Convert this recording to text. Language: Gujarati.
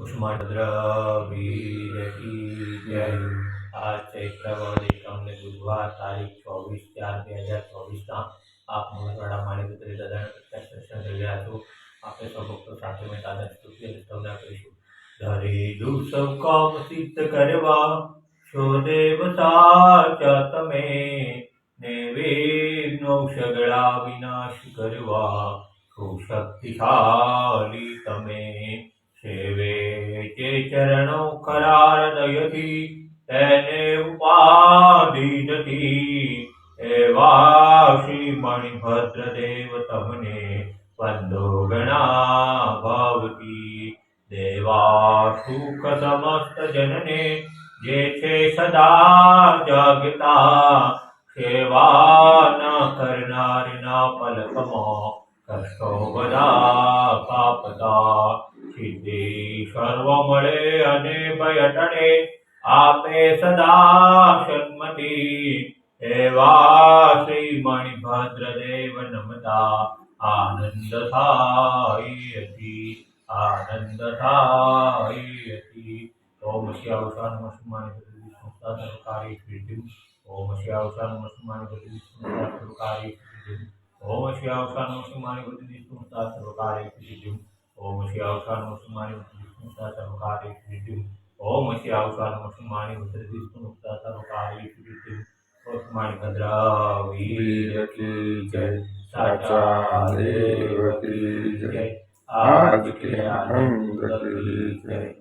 उष्मद्रवीर की जय। आज चैत्र वद एकम ने बुधवार तारीख 24/4/2024 आप मंगलवाड़ा माणिकपुत्री दादा प्रत्यक्ष दर्शन કરી રહ્યા છો। આપણે સૌ ભક્તો સાથે મેં દાદા સ્તુતિ અને સ્તવના કરીશું। ધરેલું સૌ કામ સિદ્ધ કરવા છો દેવ સાચા તમે, ને વિઘ્નો સગળા વિનાશ કરવા છો શક્તિશાળી તમે। સેવે જે ચરણો ખરા હૃદયથી તેને ઉપાધિ નથી, એવા શ્રી મણિભદ્ર દેવ તમને વંદો ઘણા ભાવથી। દેવા સુખ સમસ્ત જનને જે છે સદા જાગતા, સેવા ન કરનારના પલકમાં કષ્ટો બધા કાપતા। સિદ્ધિ સર્વ મળે અને ભય ટળે આપે સદા સન્મતિ, એવા શ્રી મણિભદ્ર દેવ નમતા આનંદ થાય અતિ, આનંદ થાય અતિ। ઓમ શ્યાવશાન વસુમાની બધી સંસ્થા સરકારી સિદ્ધિ, ઓમ શ્યાવશાન વસુમાની બધી સંસ્થા સરકારી સિદ્ધિ, ઓમ શ્યાવશાન વસુમાની બધી સંસ્થા સરકારી સિદ્ધિ, ओम श्यावशान वसुमानी वसुमता सर्वकारी सिद्धि, ओम श्यावशान वसुमानी वसुमता सर्वकारी सिद्धि। वसुमानी भद्रा वीर की जय, साचा देव की जय, आज के आनंद की जय।